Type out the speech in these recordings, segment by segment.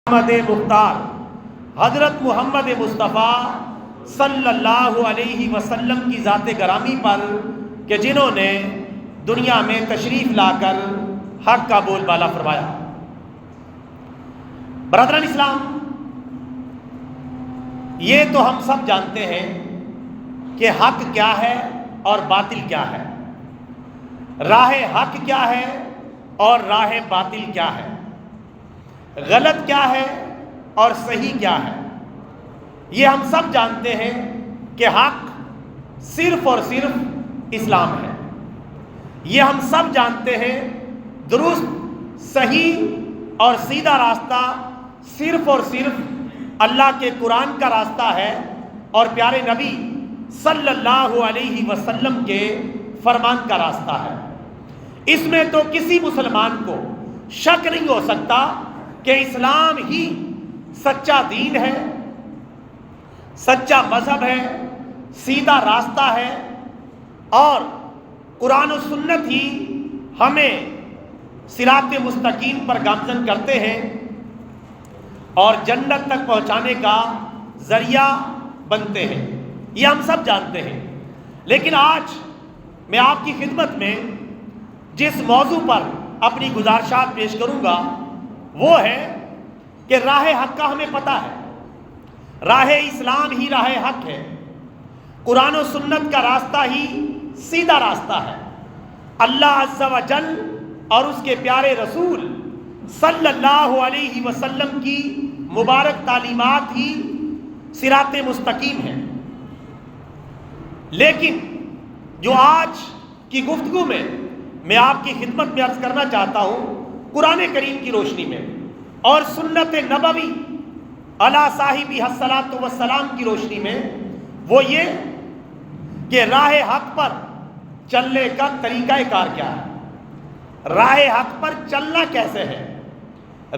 محمد مختار حضرت محمد مصطفیٰ صلی اللہ علیہ وسلم کی ذات گرامی پر کہ جنہوں نے دنیا میں تشریف لا کر حق کا بول بالا فرمایا۔ برادران اسلام، یہ تو ہم سب جانتے ہیں کہ حق کیا ہے اور باطل کیا ہے، راہ حق کیا ہے اور راہ باطل کیا ہے، غلط کیا ہے اور صحیح کیا ہے۔ یہ ہم سب جانتے ہیں کہ حق صرف اور صرف اسلام ہے۔ یہ ہم سب جانتے ہیں درست، صحیح اور سیدھا راستہ صرف اور صرف اللہ کے قرآن کا راستہ ہے اور پیارے نبی صلی اللہ علیہ وسلم کے فرمان کا راستہ ہے۔ اس میں تو کسی مسلمان کو شک نہیں ہو سکتا کہ اسلام ہی سچا دین ہے، سچا مذہب ہے، سیدھا راستہ ہے، اور قرآن و سنت ہی ہمیں صراط مستقیم پر گامزن کرتے ہیں اور جنت تک پہنچانے کا ذریعہ بنتے ہیں۔ یہ ہم سب جانتے ہیں، لیکن آج میں آپ کی خدمت میں جس موضوع پر اپنی گزارشات پیش کروں گا وہ ہے کہ راہ حق کا ہمیں پتہ ہے، راہ اسلام ہی راہ حق ہے، قرآن و سنت کا راستہ ہی سیدھا راستہ ہے، اللہ عز و جل اور اس کے پیارے رسول صلی اللہ علیہ وسلم کی مبارک تعلیمات ہی صراط مستقیم ہے۔ لیکن جو آج کی گفتگو میں آپ کی خدمت میں عرض کرنا چاہتا ہوں قرآن کریم کی روشنی میں اور سنت نبوی علی صاحبہ الصلاۃ والسلام کی روشنی میں، وہ یہ کہ راہ حق پر چلنے کا طریقہ کار کیا ہے، راہ حق پر چلنا کیسے ہے۔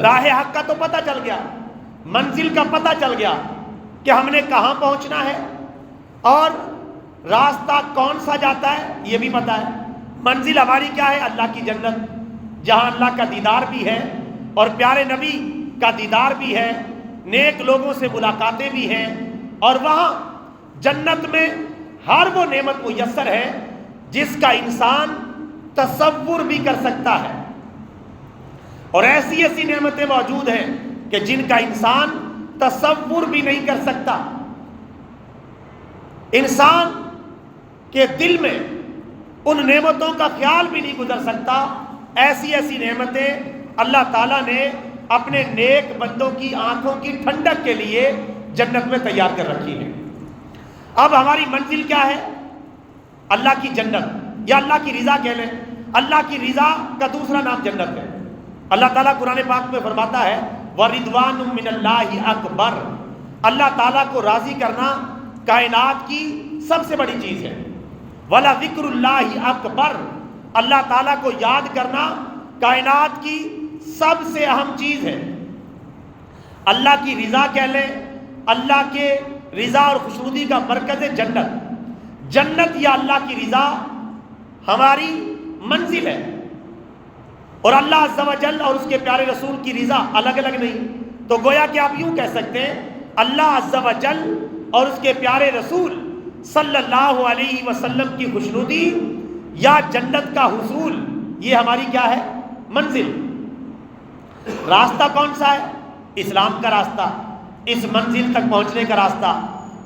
راہ حق کا تو پتہ چل گیا، منزل کا پتہ چل گیا کہ ہم نے کہاں پہنچنا ہے، اور راستہ کون سا جاتا ہے یہ بھی پتہ ہے۔ منزل ہماری کیا ہے؟ اللہ کی جنت، جہاں اللہ کا دیدار بھی ہے اور پیارے نبی کا دیدار بھی ہے، نیک لوگوں سے ملاقاتیں بھی ہیں، اور وہاں جنت میں ہر وہ نعمت میسر ہے جس کا انسان تصور بھی کر سکتا ہے، اور ایسی ایسی نعمتیں موجود ہیں کہ جن کا انسان تصور بھی نہیں کر سکتا۔ انسان کے دل میں ان نعمتوں کا خیال بھی نہیں گزر سکتا۔ ایسی ایسی نعمتیں اللہ تعالیٰ نے اپنے نیک بندوں کی آنکھوں کی ٹھنڈک کے لیے جنت میں تیار کر رکھی ہے۔ اب ہماری منزل کیا ہے؟ اللہ کی جنت، یا اللہ کی رضا کہہ لیں۔ اللہ کی رضا کا دوسرا نام جنت ہے۔ اللہ تعالیٰ قرآن پاک میں فرماتا ہے وَرِضْوَانٌ مِّنَ اللَّهِ اکبر، اللہ تعالیٰ کو راضی کرنا کائنات کی سب سے بڑی چیز ہے۔ وَلَذِكْرُ اللَّهِ اکبر، اللہ تعالیٰ کو یاد کرنا کائنات کی سب سے اہم چیز ہے۔ اللہ کی رضا کہہ لیں، اللہ کے رضا اور خوشنودی کا مرکز ہے جنت۔ جنت یا اللہ کی رضا ہماری منزل ہے، اور اللہ عز و جل اور اس کے پیارے رسول کی رضا الگ الگ نہیں۔ تو گویا کہ آپ یوں کہہ سکتے ہیں اللہ عز و جل اور اس کے پیارے رسول صلی اللہ علیہ وسلم کی خوشنودی یا جنت کا حصول، یہ ہماری کیا ہے؟ منزل۔ راستہ کون سا ہے؟ اسلام کا راستہ، اس منزل تک پہنچنے کا راستہ،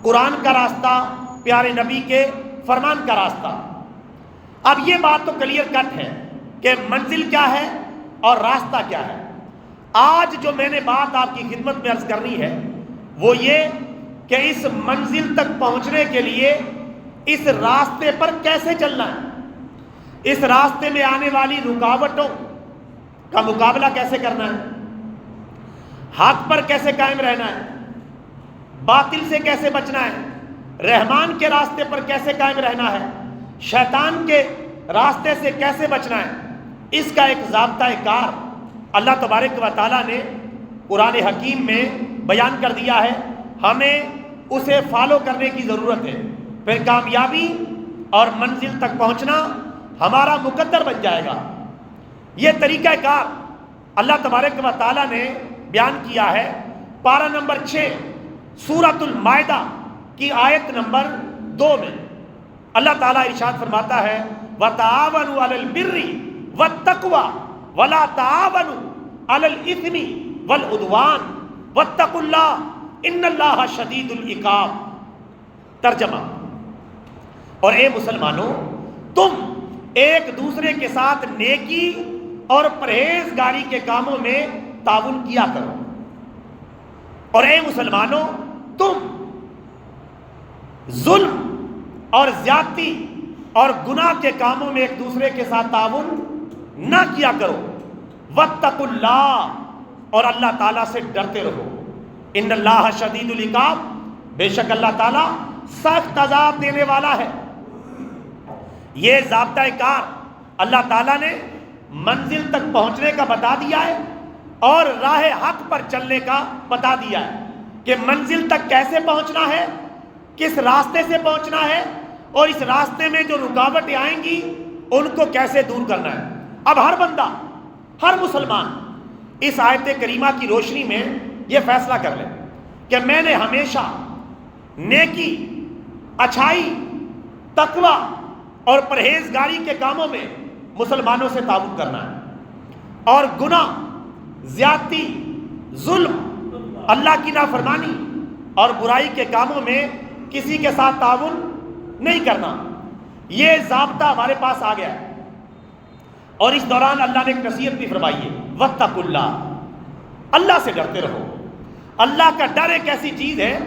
قرآن کا راستہ، پیارے نبی کے فرمان کا راستہ۔ اب یہ بات تو کلیئر کٹ ہے کہ منزل کیا ہے اور راستہ کیا ہے۔ آج جو میں نے بات آپ کی خدمت میں عرض کرنی ہے وہ یہ کہ اس منزل تک پہنچنے کے لیے اس راستے پر کیسے چلنا ہے، اس راستے میں آنے والی رکاوٹوں کا مقابلہ کیسے کرنا ہے، حق پر کیسے قائم رہنا ہے، باطل سے کیسے بچنا ہے، رحمان کے راستے پر کیسے قائم رہنا ہے، شیطان کے راستے سے کیسے بچنا ہے، اس کا ایک ضابطہ کار اللہ تبارک و تعالیٰ نے قرآن حکیم میں بیان کر دیا ہے۔ ہمیں اسے فالو کرنے کی ضرورت ہے، پھر کامیابی اور منزل تک پہنچنا ہمارا مقدر بن جائے گا۔ یہ طریقہ کار اللہ تبارک و تعالیٰ نے بیان کیا ہے پارہ نمبر 6 سورۃ المائدہ کی آیت نمبر 2 میں اللہ تعالیٰ ارشاد فرماتا ہے وَتَعَاوَنُوا عَلَى الْبِرِّ وَالتَّقْوَى وَلَا تَعَاوَنُوا عَلَى الْإِثْمِ وَالْعُدْوَانِ وَاتَّقُوا اللَّهَ إِنَّ اللَّهَ شَدِيدُ الْعِقَابِ۔ ترجمہ، اور اے مسلمانوں، تم ایک دوسرے کے ساتھ نیکی اور پرہیزگاری کے کاموں میں تعاون کیا کرو، اور اے مسلمانوں تم ظلم اور زیادتی اور گناہ کے کاموں میں ایک دوسرے کے ساتھ تعاون نہ کیا کرو۔ واتقوا اللہ، اور اللہ تعالیٰ سے ڈرتے رہو۔ ان اللہ شدید العقاب، بے شک اللہ تعالیٰ سخت عذاب دینے والا ہے۔ یہ ضابطۂ کار اللہ تعالیٰ نے منزل تک پہنچنے کا بتا دیا ہے اور راہ حق پر چلنے کا بتا دیا ہے کہ منزل تک کیسے پہنچنا ہے، کس راستے سے پہنچنا ہے، اور اس راستے میں جو رکاوٹیں آئیں گی ان کو کیسے دور کرنا ہے۔ اب ہر بندہ، ہر مسلمان اس آیت کریمہ کی روشنی میں یہ فیصلہ کر لے کہ میں نے ہمیشہ نیکی، اچھائی، تقوی اور پرہیزگاری کے کاموں میں مسلمانوں سے تعاون کرنا ہے، اور گناہ، زیادتی، ظلم، اللہ کی نافرمانی اور برائی کے کاموں میں کسی کے ساتھ تعاون نہیں کرنا۔ یہ ضابطہ ہمارے پاس آ گیا ہے، اور اس دوران اللہ نے ایک نصیحت بھی فرمائی ہے واتقوا اللہ، اللہ سے ڈرتے رہو۔ اللہ کا ڈر ایک ایسی چیز ہے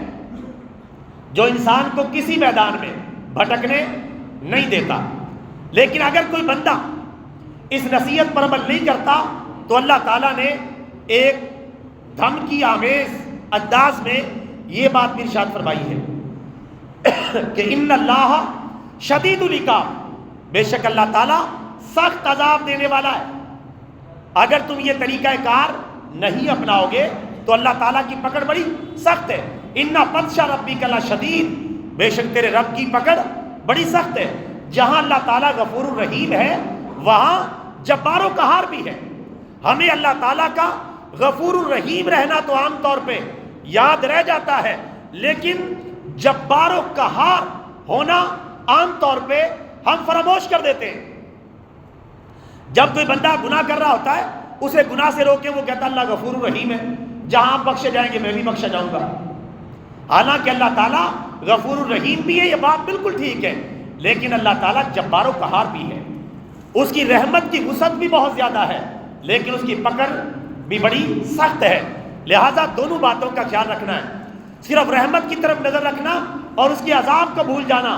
جو انسان کو کسی میدان میں بھٹکنے نہیں دیتا، لیکن اگر کوئی بندہ اس نصیحت پر عمل نہیں کرتا تو اللہ تعالیٰ نے ایک دھمکی آمیز انداز میں یہ بات بھی ارشاد فرمائی ہے کہ ان اللہ شدید العقاب، بے شک اللہ تعالیٰ سخت عذاب دینے والا ہے۔ اگر تم یہ طریقہ کار نہیں اپناؤ گے تو اللہ تعالیٰ کی پکڑ بڑی سخت ہے۔ ان بطش ربک لشدید، بے شک تیرے رب کی پکڑ بڑی سخت ہے۔ جہاں اللہ تعالیٰ غفور الرحیم ہے وہاں جبار و قہار بھی ہے۔ ہمیں اللہ تعالیٰ کا غفور الرحیم رہنا تو عام طور پہ یاد رہ جاتا ہے، لیکن جبار و قہار ہونا عام طور پہ ہم فراموش کر دیتے ہیں۔ جب کوئی بندہ گناہ کر رہا ہوتا ہے اسے گناہ سے روکے، وہ کہتا اللہ غفور الرحیم ہے، جہاں آپ بخشے جائیں گے میں بھی بخشا جاؤں گا۔ حالانکہ اللہ تعالیٰ غفور الرحیم بھی ہے، یہ بات بالکل ٹھیک ہے، لیکن اللہ تعالیٰ جبار و قہار بھی ہے۔ اس کی رحمت کی وسعت بھی بہت زیادہ ہے، لیکن اس کی پکڑ بھی بڑی سخت ہے۔ لہٰذا دونوں باتوں کا خیال رکھنا ہے۔ صرف رحمت کی طرف نظر رکھنا اور اس کے عذاب کو بھول جانا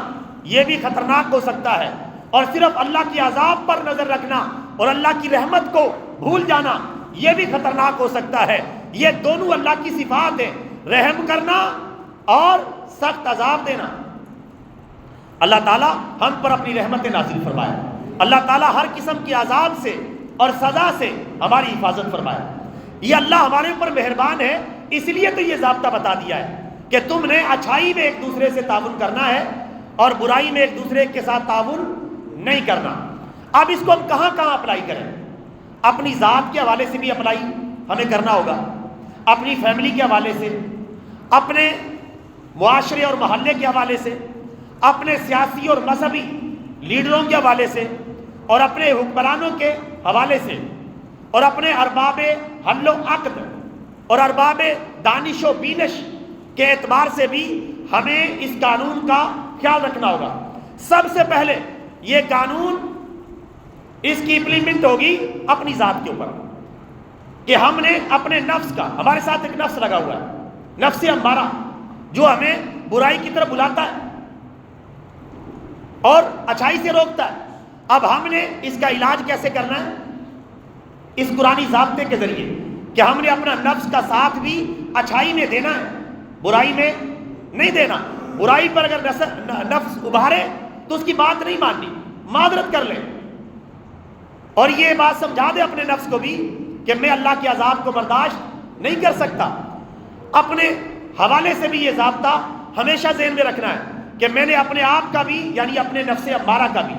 یہ بھی خطرناک ہو سکتا ہے، اور صرف اللہ کی عذاب پر نظر رکھنا اور اللہ کی رحمت کو بھول جانا یہ بھی خطرناک ہو سکتا ہے۔ یہ دونوں اللہ کی صفات ہیں، رحم کرنا اور سخت عذاب دینا۔ اللہ تعالیٰ ہم پر اپنی رحمت نازل فرمائے، اللہ تعالیٰ ہر قسم کی عذاب سے اور سزا سے ہماری حفاظت فرمائے۔ یہ اللہ ہمارے اوپر مہربان ہے، اس لیے تو یہ ضابطہ بتا دیا ہے کہ تم نے اچھائی میں ایک دوسرے سے تعاون کرنا ہے اور برائی میں ایک دوسرے کے ساتھ تعاون نہیں کرنا۔ اب اس کو ہم کہاں کہاں اپلائی کریں؟ اپنی ذات کے حوالے سے بھی اپلائی ہمیں کرنا ہوگا، اپنی فیملی کے حوالے سے، اپنے معاشرے اور محلے کے حوالے سے، اپنے سیاسی اور مذہبی لیڈروں کے حوالے سے، اور اپنے حکمرانوں کے حوالے سے، اور اپنے ارباب حل و عقد اور ارباب دانش و بینش کے اعتبار سے بھی ہمیں اس قانون کا خیال رکھنا ہوگا۔ سب سے پہلے یہ قانون اس کی امپلیمنٹ ہوگی اپنی ذات کے اوپر، کہ ہم نے اپنے نفس کا، ہمارے ساتھ ایک نفس لگا ہوا ہے، نفس امارہ، جو ہمیں برائی کی طرف بلاتا ہے اور اچھائی سے روکتا ہے۔ اب ہم نے اس کا علاج کیسے کرنا ہے؟ اس قرآنی ضابطے کے ذریعے کہ ہم نے اپنا نفس کا ساتھ بھی اچھائی میں دینا ہے، برائی میں نہیں دینا۔ برائی پر اگر نفس ابھارے تو اس کی بات نہیں ماننی، معذرت کر لیں، اور یہ بات سمجھا دے اپنے نفس کو بھی کہ میں اللہ کے عذاب کو برداشت نہیں کر سکتا۔ اپنے حوالے سے بھی یہ ضابطہ ہمیشہ ذہن میں رکھنا ہے کہ میں نے اپنے آپ کا بھی، یعنی اپنے نفس امارہ کا بھی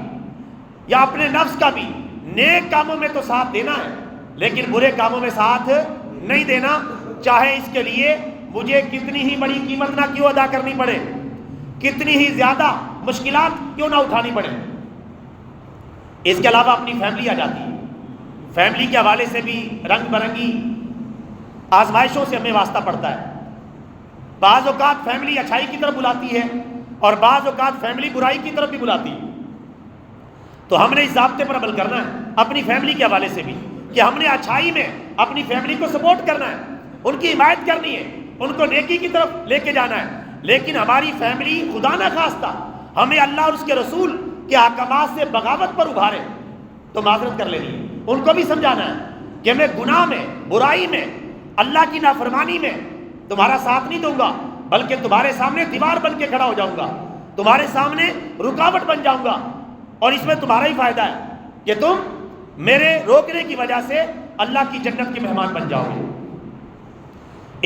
یا اپنے نفس کا بھی نیک کاموں میں تو ساتھ دینا ہے، لیکن برے کاموں میں ساتھ نہیں دینا۔ چاہے اس کے لیے مجھے کتنی ہی بڑی قیمت نہ کیوں ادا کرنی پڑے، کتنی ہی زیادہ مشکلات کیوں نہ اٹھانی پڑے۔ اس کے علاوہ اپنی فیملی آ جاتی ہے، فیملی کے حوالے سے بھی رنگ برنگی آزمائشوں سے ہمیں واسطہ پڑتا ہے۔ بعض اوقات فیملی اچھائی کی طرف بلاتی ہے اور بعض اوقات فیملی برائی کی طرف بھی بلاتی ہے، تو ہم نے اس ضابطے پر عمل کرنا ہے اپنی فیملی کے حوالے سے بھی کہ ہم نے اچھائی میں اپنی فیملی کو سپورٹ کرنا ہے، ان کی حمایت کرنی ہے، ان کو نیکی کی طرف لے کے جانا ہے۔ لیکن ہماری فیملی خدا نہ خواستہ ہمیں اللہ اور اس کے رسول کے احکامات سے بغاوت پر ابھارے تو معذرت کر لینی ہے، ان کو بھی سمجھانا ہے کہ میں گناہ میں، برائی میں، اللہ کی نافرمانی میں تمہارا ساتھ نہیں دوں گا، بلکہ تمہارے سامنے دیوار بن کے کھڑا ہو جاؤں گا، تمہارے سامنے رکاوٹ بن جاؤں گا، اور اس میں تمہارا ہی فائدہ ہے کہ تم میرے روکنے کی وجہ سے اللہ کی جنت کے مہمان بن جاؤ گے۔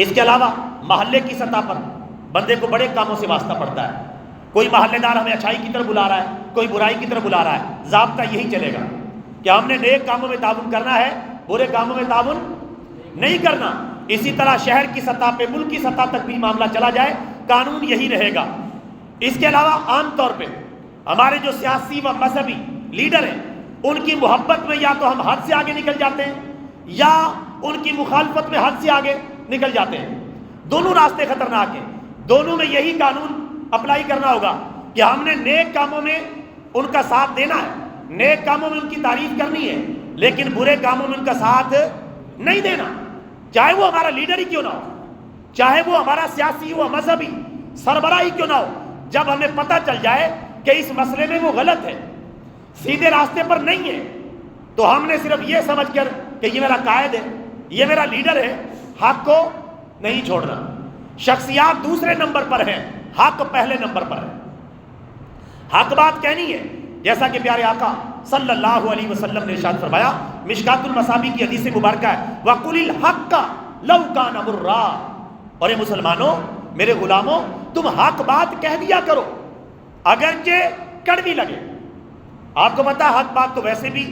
اس کے علاوہ محلے کی سطح پر بندے کو بڑے کاموں سے واسطہ پڑتا ہے، کوئی محلے دار ہمیں اچھائی کی طرف بلا رہا ہے، کوئی برائی کی طرف بلا رہا ہے، ضابطہ یہی چلے گا کہ ہم نے نیک کاموں میں تعاون کرنا ہے، برے کاموں میں تعاون نہیں کرنا۔ اسی طرح شہر کی سطح پہ، ملک کی سطح تک بھی معاملہ چلا جائے، قانون یہی رہے گا۔ اس کے علاوہ عام طور پہ ہمارے جو سیاسی و مذہبی لیڈر ہیں، ان کی محبت میں یا تو ہم حد سے آگے نکل جاتے ہیں یا ان کی مخالفت میں حد سے آگے نکل جاتے ہیں۔ دونوں راستے خطرناک ہیں، دونوں میں یہی قانون اپلائی کرنا ہوگا کہ ہم نے نیک کاموں میں ان کا ساتھ دینا ہے، نیک کاموں میں ان کی تعریف کرنی ہے، لیکن برے کاموں میں ان کا ساتھ نہیں دینا، چاہے وہ ہمارا لیڈر ہی کیوں نہ ہو، چاہے وہ ہمارا سیاسی و مذہبی سربراہ ہی کیوں نہ ہو۔ جب ہمیں پتہ چل جائے کہ اس مسئلے میں وہ غلط ہے، سیدھے راستے پر نہیں ہے، تو ہم نے صرف یہ سمجھ کر کہ یہ میرا قائد ہے، یہ میرا لیڈر ہے، حق کو نہیں چھوڑنا۔ شخصیات دوسرے نمبر پر ہیں، حق پہلے نمبر پر ہے۔ حق بات کہنی ہے، جیسا کہ پیارے آقا صلی اللہ علیہ وسلم نے ارشاد فرمایا، مشکات المصابیح کی حدیث مبارکہ ہے، وَقُلِ الْحَقَّ لَوْ كَانَ مُرًّا، اور اے مسلمانوں، میرے غلاموں، تم حق بات کہہ دیا کرو اگرچہ کڑوی لگے۔ آپ کو پتا حق بات تو ویسے بھی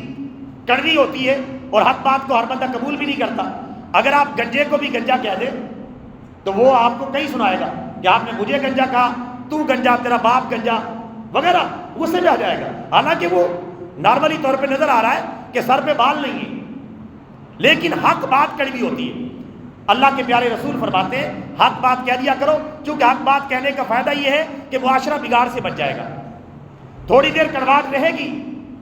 کڑوی ہوتی ہے اور حق بات کو ہر بندہ قبول بھی نہیں کرتا۔ اگر آپ گنجے کو بھی گنجا کہہ دیں تو وہ آپ کو کہیں سنائے گا کہ آپ نے مجھے گنجا کہا، تو گنجا، تیرا باپ گنجا وغیرہ، غصے میں آ جائے گا، حالانکہ وہ نارملی طور پہ نظر آ رہا ہے کہ سر پہ بال نہیں ہے، لیکن حق بات کڑوی ہوتی ہے۔ اللہ کے پیارے رسول فرماتے ہیں حق بات کہہ دیا کرو، کیونکہ حق بات کہنے کا فائدہ یہ ہے کہ معاشرہ بگاڑ سے بچ جائے گا۔ تھوڑی دیر کڑواہٹ رہے گی،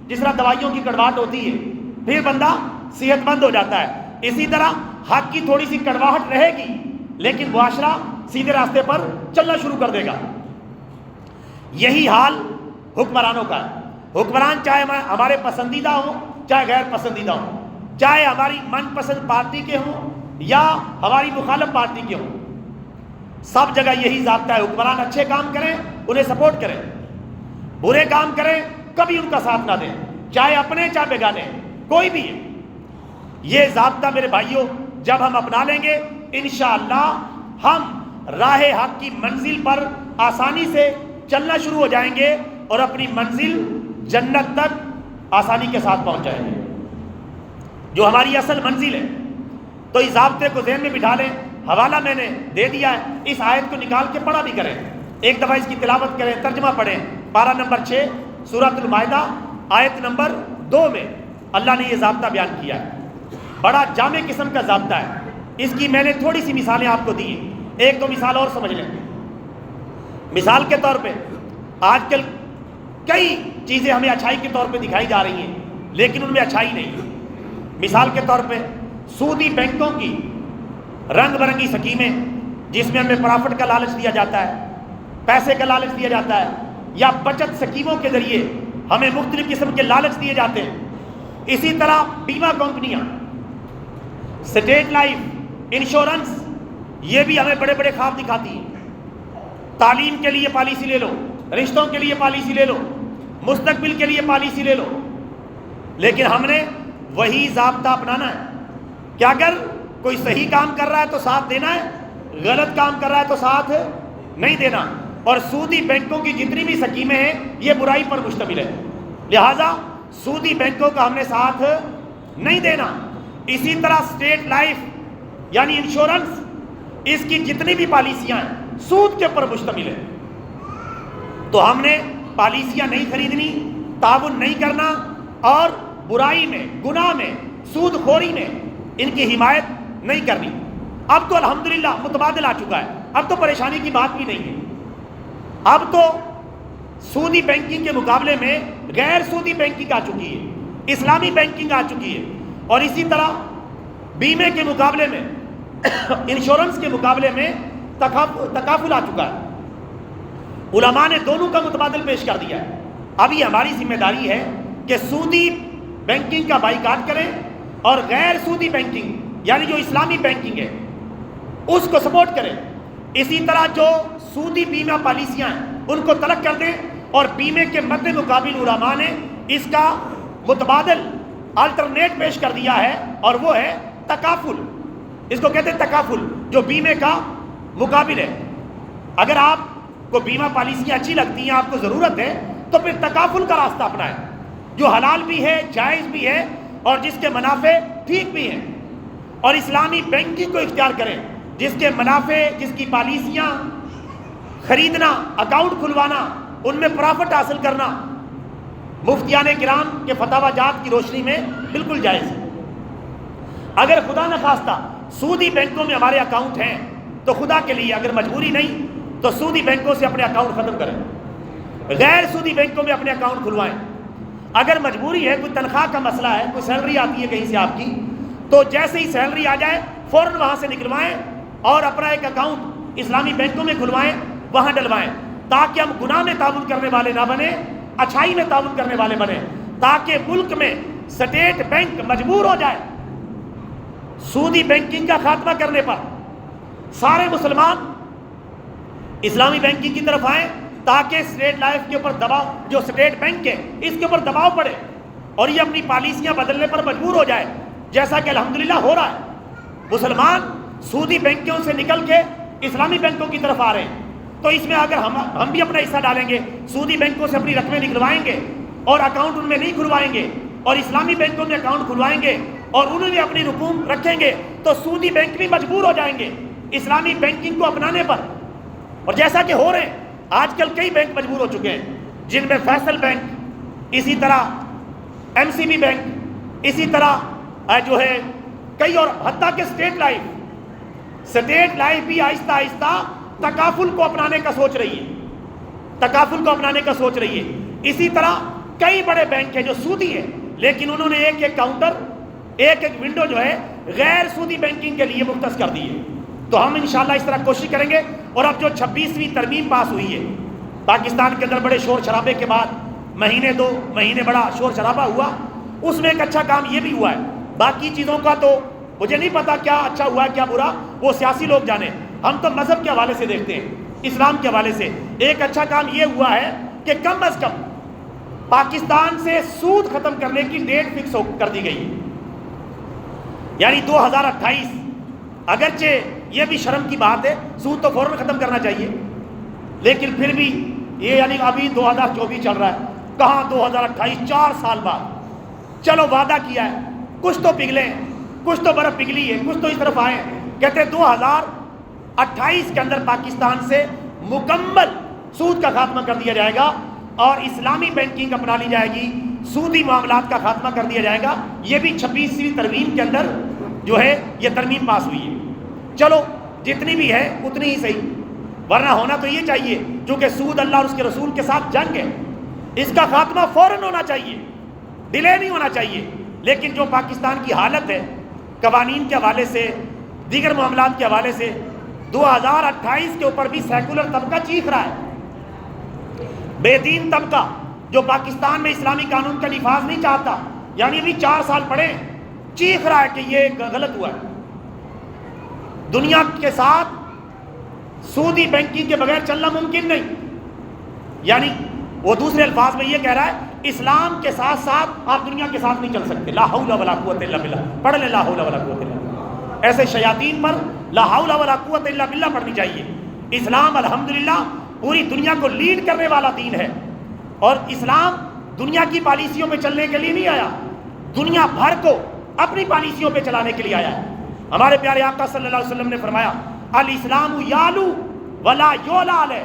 جس طرح دوائیوں کی کڑواہٹ ہوتی ہے، پھر بندہ صحت مند ہو جاتا ہے، اسی طرح حق کی تھوڑی سی کڑواہٹ رہے گی لیکن معاشرہ سیدھے راستے پر چلنا شروع کر دے گا۔ یہی حال حکمرانوں کا ہے۔ حکمران چاہے ہمارے پسندیدہ ہوں چاہے غیر پسندیدہ ہوں، چاہے ہماری من پسند پارٹی کے ہوں یا ہماری مخالف پارٹی کے ہوں، سب جگہ یہی ضابطہ ہے، حکمران اچھے کام کریں انہیں سپورٹ کریں، برے کام کریں کبھی ان کا ساتھ نہ دیں، چاہے اپنے چاہے بیگانے، کوئی بھی ہے۔ یہ ضابطہ میرے بھائیوں جب ہم اپنا لیں گے انشاءاللہ ہم راہ حق کی منزل پر آسانی سے چلنا شروع ہو جائیں گے اور اپنی منزل جنت تک آسانی کے ساتھ پہنچ جائیں گے، جو ہماری اصل منزل ہے۔ تو اس ضابطے کو ذہن میں بٹھا لیں، حوالہ میں نے دے دیا ہے، اس آیت کو نکال کے پڑھا بھی کریں، ایک دفعہ اس کی تلاوت کریں، ترجمہ پڑھیں۔ پارہ نمبر 6 سورۃ المائدہ آیت نمبر 2 میں اللہ نے یہ ضابطہ بیان کیا ہے، بڑا جامع قسم کا ضابطہ ہے۔ اس کی میں نے تھوڑی سی مثالیں آپ کو دی ہیں، ایک دو مثال اور سمجھ لیں۔ مثال کے طور پہ آج کل کئی چیزیں ہمیں اچھائی کے طور پہ دکھائی جا رہی ہیں لیکن ان میں اچھائی نہیں ہے۔ مثال کے طور پہ سودی بینکوں کی رنگ برنگی سکیمیں، جس میں ہمیں پرافٹ کا لالچ دیا جاتا ہے، پیسے کا لالچ دیا جاتا ہے، یا بچت سکیموں کے ذریعے ہمیں مختلف قسم کے لالچ دیے جاتے ہیں۔ اسی طرح بیمہ کمپنیاں، اسٹیٹ لائف انشورنس، یہ بھی ہمیں بڑے بڑے خواب دکھاتی ہیں۔ تعلیم کے لیے پالیسی لے لو، رشتوں کے لیے پالیسی لے لو، مستقبل کے لیے پالیسی لے لو، لیکن ہم نے وہی ضابطہ اپنانا ہے کہ اگر کوئی صحیح کام کر رہا ہے تو ساتھ دینا ہے، غلط کام کر رہا ہے تو ساتھ نہیں دینا۔ اور سودی بینکوں کی جتنی بھی سکیمیں ہیں یہ برائی پر مشتمل ہے، لہٰذا سودی بینکوں کا ہم نے ساتھ نہیں دینا۔ اسی طرح اسٹیٹ لائف یعنی انشورنس اس کی جتنی بھی پالیسیاں ہیں سود کے اوپر مشتمل ہے. تو ہم نے پالیسیاں نہیں خریدنی، تعاون نہیں کرنا، اور برائی میں، گناہ میں، سود خوری میں ان کی حمایت نہیں کرنی. اب تو الحمدللہ متبادل آ چکا ہے، اب تو پریشانی کی بات بھی نہیں ہے. اب تو سودی بینکنگ کے مقابلے میں غیر سودی بینکنگ آ چکی ہے، اسلامی بینکنگ آ چکی ہے، اور اسی طرح بیمے کے مقابلے میں انشورنس کے مقابلے میں تکافل آ چکا ہے. علماء نے دونوں کا متبادل پیش کر دیا ہے. اب یہ ہماری ذمہ داری ہے کہ سودی بینکنگ کا بائیکاٹ کریں اور غیر سودی بینکنگ یعنی جو اسلامی بینکنگ ہے اس کو سپورٹ کریں. اسی طرح جو سودی بیمہ پالیسیاں ہیں ان کو ترک کر دیں، اور بیمے کے مد مقابل علماء نے اس کا متبادل الٹرنیٹ پیش کر دیا ہے، اور وہ ہے تکافل. اس کو کہتے ہیں تکافل، جو بیمے کا مقابل ہے. اگر آپ کو بیمہ پالیسیاں اچھی لگتی ہیں، آپ کو ضرورت ہے، تو پھر تکافل کا راستہ اپنائیں، جو حلال بھی ہے، جائز بھی ہے، اور جس کے منافع ٹھیک بھی ہیں. اور اسلامی بینکنگ کو اختیار کریں، جس کے منافع، جس کی پالیسیاں خریدنا، اکاؤنٹ کھلوانا، ان میں پرافٹ حاصل کرنا مفتیان کرام کے فتاوی جات کی روشنی میں بالکل جائز ہے. اگر خدا نخواستہ سودی بینکوں میں ہمارے اکاؤنٹ ہیں تو خدا کے لیے اگر مجبوری نہیں تو سودی بینکوں سے اپنے اکاؤنٹ ختم کریں، غیر سودی بینکوں میں اپنے اکاؤنٹ کھلوائیں. اگر مجبوری ہے، کوئی تنخواہ کا مسئلہ ہے، کوئی سیلری آتی ہے کہیں سے آپ کی، تو جیسے ہی سیلری آ جائے فوراً وہاں سے نکلوائیں اور اپنا ایک اکاؤنٹ اسلامی بینکوں میں کھلوائیں، وہاں ڈلوائیں، تاکہ ہم گناہ میں تعاون کرنے والے نہ بنیں، اچھائی میں تعاون کرنے والے بنیں، تاکہ ملک میں سٹیٹ بینک مجبور ہو جائے سودی بینکنگ کا خاتمہ کرنے پر. سارے مسلمان اسلامی بینکنگ کی طرف آئیں تاکہ اسٹیٹ لائف کے اوپر دباؤ، جو اسٹیٹ بینک ہے اس کے اوپر دباؤ پڑے اور یہ اپنی پالیسیاں بدلنے پر مجبور ہو جائے، جیسا کہ الحمدللہ ہو رہا ہے. مسلمان سودی بینکوں سے نکل کے اسلامی بینکوں کی طرف آ رہے ہیں. تو اس میں اگر ہم بھی اپنا حصہ ڈالیں گے، سودی بینکوں سے اپنی رقمیں نکلوائیں گے اور اکاؤنٹ ان میں نہیں کھلوائیں گے، اور اسلامی بینکوں میں اکاؤنٹ کھلوائیں گے اور انہوں نے اپنی رقوم رکھیں گے، تو سودی بینک بھی مجبور ہو جائیں گے اسلامی بینکنگ کو اپنانے پر. اور جیسا کہ ہو رہے ہیں آج کل کئی بینک مجبور ہو چکے ہیں، جن میں فیصل بینک، اسی طرح ایم سی بی بینک، اسی طرح جو ہے کئی، اور حتیٰ کہ اسٹیٹ لائف بھی آہستہ آہستہ تکافل کو اپنانے کا سوچ رہی ہے. اسی طرح کئی بڑے بینک ہیں جو سودی ہیں، لیکن انہوں نے ایک ایک کاؤنٹر، ایک ایک ونڈو جو ہے غیر سودی بینکنگ کے لیے مختص کر دی ہے. تو ہم انشاءاللہ اس طرح کوشش کریں گے. اور اب جو 26ویں ترمیم پاس ہوئی ہے پاکستان کے اندر، بڑے شور شرابے کے بعد دو مہینے بڑا شور شرابہ ہوا، اس میں ایک اچھا کام یہ بھی ہوا ہے. باقی چیزوں کا تو مجھے نہیں پتا کیا اچھا ہوا ہے کیا برا، وہ سیاسی لوگ جانے. ہم تو مذہب کے حوالے سے دیکھتے ہیں، اسلام کے حوالے سے ایک اچھا کام یہ ہوا ہے کہ کم از کم پاکستان سے سود ختم کرنے کی ڈیٹ فکس کر دی گئی ہے، یعنی 2028. اگرچہ یہ بھی شرم کی بات ہے، سود تو فوراً ختم کرنا چاہیے، لیکن پھر بھی یہ یعنی ابھی 2024 چل رہا ہے، کہاں 2028، 4 سال بعد. چلو وعدہ کیا ہے، کچھ تو پگھلیں، کچھ تو برف پگھلی ہے، کچھ تو اس طرف آئے. کہتے ہیں 2028 کے اندر پاکستان سے مکمل سود کا خاتمہ کر دیا جائے گا اور اسلامی بینکنگ اپنا لی جائے گی، سودی معاملات کا خاتمہ کر دیا جائے گا. یہ بھی 26ویں ترمیم کے اندر جو ہے یہ ترمیم پاس ہوئی ہے. چلو جتنی بھی ہے اتنی ہی صحیح، ورنہ ہونا تو یہ چاہیے، چونکہ سود اللہ اور اس کے رسول کے ساتھ جنگ ہے، اس کا خاتمہ فوراً ہونا چاہیے، ڈیلے نہیں ہونا چاہیے. لیکن جو پاکستان کی حالت ہے قوانین کے حوالے سے، دیگر معاملات کے حوالے سے، 2028 کے اوپر بھی سیکولر طبقہ چیخ رہا ہے، بے دین طبقہ جو پاکستان میں اسلامی قانون کا نفاذ نہیں چاہتا، یعنی ابھی 4 سال پڑے، چیخ رہا ہے کہ یہ غلط ہوا ہے. دنیا کے ساتھ سودی بینکنگ کے بغیر چلنا ممکن نہیں، یعنی وہ دوسرے الفاظ میں یہ کہہ رہا ہے اسلام کے ساتھ ساتھ آپ دنیا کے ساتھ نہیں چل سکتے. لا حول ولا قوت الا باللہ، پڑھ لے لا حول ولا قوت الا باللہ. ایسے شیاطین پر لا حول ولا قوت الا باللہ پڑھنی چاہیے. اسلام الحمدللہ پوری دنیا کو لیڈ کرنے والا دین ہے، اور اسلام دنیا کی پالیسیوں پہ چلنے کے لیے نہیں آیا، دنیا بھر کو اپنی پالیسیوں پہ چلانے کے لیے آیا ہے. ہمارے پیارے آقا صلی اللہ علیہ وسلم نے فرمایا الاسلام یالو ولا یولا علیہ،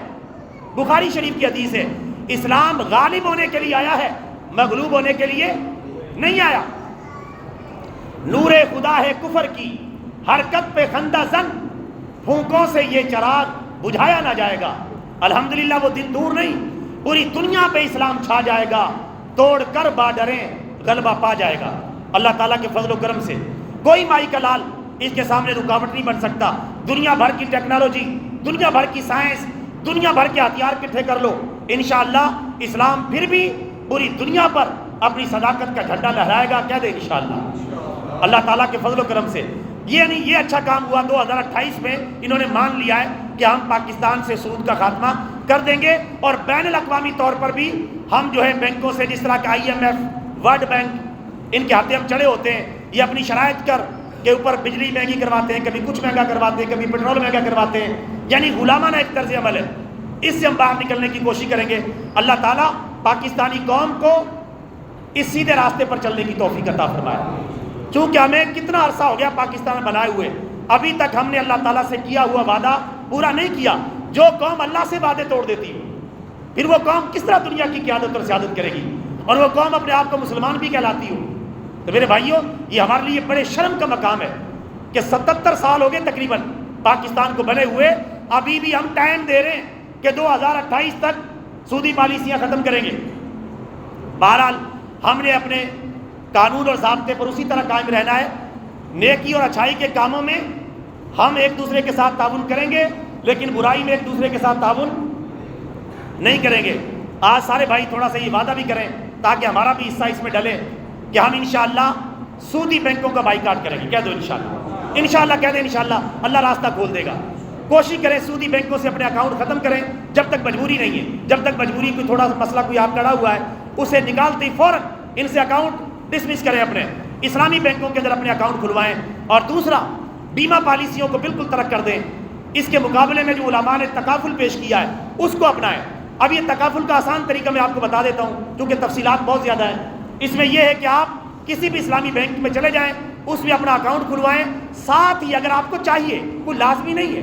بخاری شریف کی حدیث ہے، اسلام غالب ہونے کے لیے آیا ہے، مغلوب ہونے کے لیے نہیں آیا۔ نور خدا ہے کفر کی حرکت پہ خندہ زن، پھونکوں سے یہ چراغ بجھایا نہ جائے گا۔ الحمدللہ وہ دن دور نہیں، پوری دنیا پہ اسلام چھا جائے گا، توڑ کر بارڈریں غلبہ پا جائے گا اللہ تعالیٰ کے فضل و کرم سے۔ کوئی مائی کا لال اس کے سامنے رکاوٹ نہیں بن سکتا۔ دنیا بھر کی ٹیکنالوجی، دنیا بھر کی سائنس، دنیا بھر کے ہتھیار اکٹھے کر لو، انشاءاللہ اسلام پھر بھی پوری دنیا پر اپنی صداقت کا جھنڈا لہرائے گا، کہہ دیں انشاءاللہ اللہ تعالیٰ کے فضل و کرم سے۔ یہ نہیں، یہ اچھا کام ہوا 2028 میں انہوں نے مان لیا ہے کہ ہم پاکستان سے سود کا خاتمہ کر دیں گے، اور بین الاقوامی طور پر بھی ہم جو ہے بینکوں سے، جس طرح کہ IMF، ورلڈ بینک، ان کے ہاتھے ہم چڑھے ہوتے ہیں، یہ اپنی شرائط کر کے اوپر بجلی مہنگی کرواتے ہیں، کبھی کچھ مہنگا کرواتے ہیں، کبھی پیٹرول مہنگا کرواتے ہیں، یعنی غلامانہ ایک طرز عمل ہے۔ اس سے ہم باہر نکلنے کی کوشش کریں گے۔ اللہ تعالیٰ پاکستانی قوم کو اس سیدھے راستے پر چلنے کی توفیق عطا فرمائے۔ چونکہ ہمیں کتنا عرصہ ہو گیا پاکستان بنائے ہوئے، ابھی تک ہم نے اللہ تعالیٰ سے کیا ہوا وعدہ پورا نہیں کیا۔ جو قوم اللہ سے وعدے توڑ دیتی ہے، پھر وہ قوم کس طرح دنیا کی قیادت اور سیادت کرے گی، اور وہ قوم اپنے آپ کو مسلمان بھی کہلاتی ہو۔ تو میرے بھائیوں، یہ ہمارے لیے بڑے شرم کا مقام ہے کہ 77 سال ہو گئے تقریباً پاکستان کو بنے ہوئے، ابھی بھی ہم ٹائم دے رہے ہیں کہ 2028 تک سودی پالیسیاں ختم کریں گے۔ بہرحال ہم نے اپنے قانون اور ضابطے پر اسی طرح قائم رہنا ہے۔ نیکی اور اچھائی کے کاموں میں ہم ایک دوسرے کے ساتھ تعاون کریں گے، لیکن برائی میں ایک دوسرے کے ساتھ تعاون نہیں کریں گے۔ آج سارے بھائی تھوڑا سا یہ وعدہ بھی کریں تاکہ ہمارا بھی حصہ اس میں ڈلے کہ ہم انشاءاللہ سودی بینکوں کا بائیکاٹ کریں گے۔ کہہ دو انشاءاللہ، انشاءاللہ کہہ دیں انشاءاللہ، اللہ راستہ کھول دے گا۔ کوشش کریں سودی بینکوں سے اپنے اکاؤنٹ ختم کریں، جب تک مجبوری نہیں ہے۔ جب تک مجبوری کوئی تھوڑا سا مسئلہ کوئی آپ کڑا ہوا ہے، اسے نکالتے ہی فوراً ان سے اکاؤنٹ ڈسمس کریں، اپنے اسلامی بینکوں کے اندر اپنے اکاؤنٹ کھلوائیں۔ اور دوسرا، بیمہ پالیسیوں کو بالکل ترک کر دیں۔ اس کے مقابلے میں جو علماء نے تکافل پیش کیا ہے اس کو اپنائیں۔ اب یہ تکافل کا آسان طریقہ میں آپ کو بتا دیتا ہوں، کیونکہ تفصیلات بہت زیادہ ہیں۔ اس میں یہ ہے کہ آپ کسی بھی اسلامی بینک میں چلے جائیں، اس میں اپنا اکاؤنٹ کھلوائیں، ساتھ ہی اگر آپ کو چاہیے، کوئی لازمی نہیں ہے،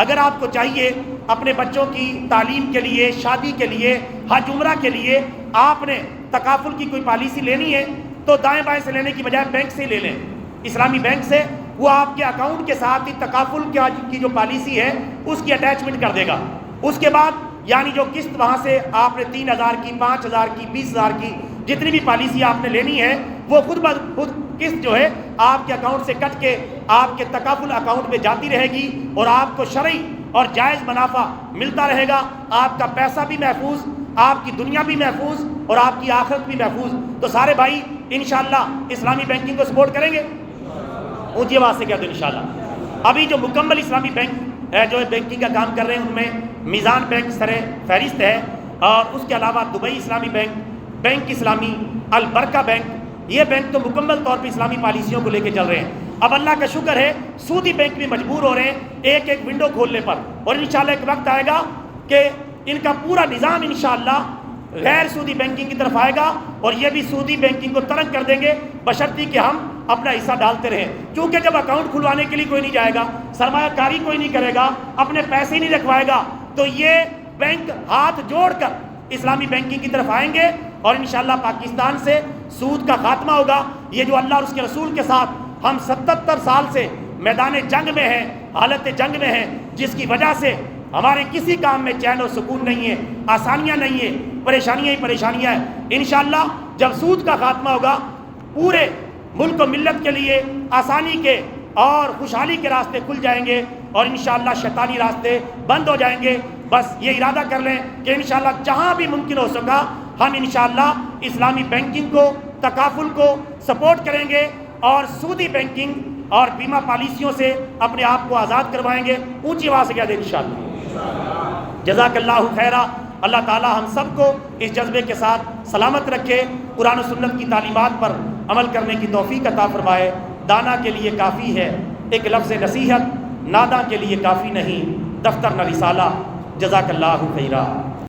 اگر آپ کو چاہیے اپنے بچوں کی تعلیم کے لیے، شادی کے لیے، حج عمرہ کے لیے آپ نے تکافل کی کوئی پالیسی لینی ہے، تو دائیں بائیں سے لینے کی بجائے بینک سے لے لیں، اسلامی بینک سے۔ وہ آپ کے اکاؤنٹ کے ساتھ ہی تکافل کی جو پالیسی ہے اس کی اٹیچمنٹ کر دے گا۔ اس کے بعد یعنی جو قسط وہاں سے آپ نے 3000 کی، 5000 کی، 20000 کی، جتنی بھی پالیسی آپ نے لینی ہے، وہ خود بخود قسط جو ہے آپ کے اکاؤنٹ سے کٹ کے آپ کے تکافل اکاؤنٹ میں جاتی رہے گی، اور آپ کو شرعی اور جائز منافع ملتا رہے گا۔ آپ کا پیسہ بھی محفوظ، آپ کی دنیا بھی محفوظ، اور آپ کی آخرت بھی محفوظ۔ تو سارے بھائی انشاءاللہ اسلامی بینکنگ کو سپورٹ کریں گے؟ اونچی آواز سے کہہ دو انشاءاللہ۔ ابھی جو مکمل اسلامی بینک ہے جو بینکنگ کا کام کر رہے ہیں، ان میں میزان بینک سر فہرست ہے، اور اس کے علاوہ دبئی اسلامی بینک، بینک اسلامی، البرکہ بینک، یہ بینک تو مکمل طور پہ اسلامی پالیسیوں کو لے کے چل رہے ہیں۔ اب اللہ کا شکر ہے سودی بینک بھی مجبور ہو رہے ہیں ایک ایک ونڈو کھولنے پر، اور انشاءاللہ ایک وقت آئے گا کہ ان کا پورا نظام انشاءاللہ غیر سودی بینکنگ کی طرف آئے گا، اور یہ بھی سودی بینکنگ کو ترک کر دیں گے، بشرطی کہ ہم اپنا حصہ ڈالتے رہیں۔ کیونکہ جب اکاؤنٹ کھلوانے کے لیے کوئی نہیں جائے گا، سرمایہ کاری کوئی نہیں کرے گا، اپنے پیسے ہی نہیں رکھوائے گا، تو یہ بینک ہاتھ جوڑ کر اسلامی بینکنگ کی طرف آئیں گے، اور انشاءاللہ پاکستان سے سود کا خاتمہ ہوگا۔ یہ جو اللہ اور اس کے رسول کے ساتھ ہم 77 سال سے میدان جنگ میں ہیں، حالت جنگ میں ہیں، جس کی وجہ سے ہمارے کسی کام میں چین اور سکون نہیں ہے، آسانیاں نہیں ہیں، پریشانیاں ہی پریشانیاں ہیں۔ انشاءاللہ جب سود کا خاتمہ ہوگا، پورے ملک و ملت کے لیے آسانی کے اور خوشحالی کے راستے کھل جائیں گے، اور انشاءاللہ شیطانی راستے بند ہو جائیں گے۔ بس یہ ارادہ کر لیں کہ انشاءاللہ جہاں بھی ممکن ہو سکا ہم انشاءاللہ اسلامی بینکنگ کو، تکافل کو سپورٹ کریں گے، اور سودی بینکنگ اور بیمہ پالیسیوں سے اپنے آپ کو آزاد کروائیں گے۔ اونچی آواز سے کہہ دیں انشاءاللہ۔ جزاک اللہ خیرہ۔ اللہ تعالی ہم سب کو اس جذبے کے ساتھ سلامت رکھے، قرآن و سنت کی تعلیمات پر عمل کرنے کی توفیق عطا فرمائے۔ دانا کے لیے کافی ہے ایک لفظ نصیحت، ناداں کے لیے کافی نہیں دفتر نہ رسالہ۔ جزاک اللہ خیرہ۔